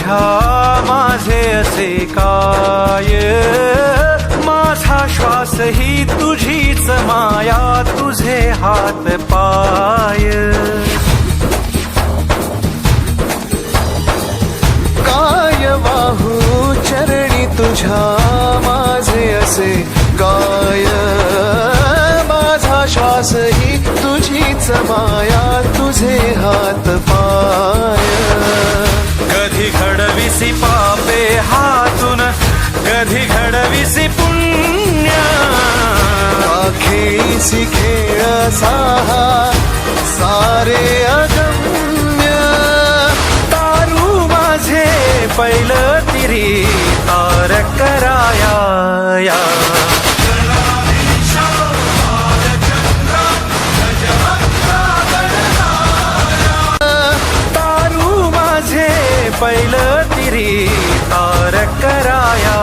तुझ्या माझे असे काय, माझा श्वास ही तुझीच माया, तुझे हात पाय. काय वाहू चरणी तुझ्या माझे असे काय, माझा श्वास ही तुझीच माया, तुझे हात पाय. कधी घडविसी पापे हातून, कधी घडविसी पुण्य, खेळीसी खेळ साहा सारे अगम्य. तारू माझे पहिलं तिरी तार कराया या. तारू माझे पहिलं तिरी तार कराया.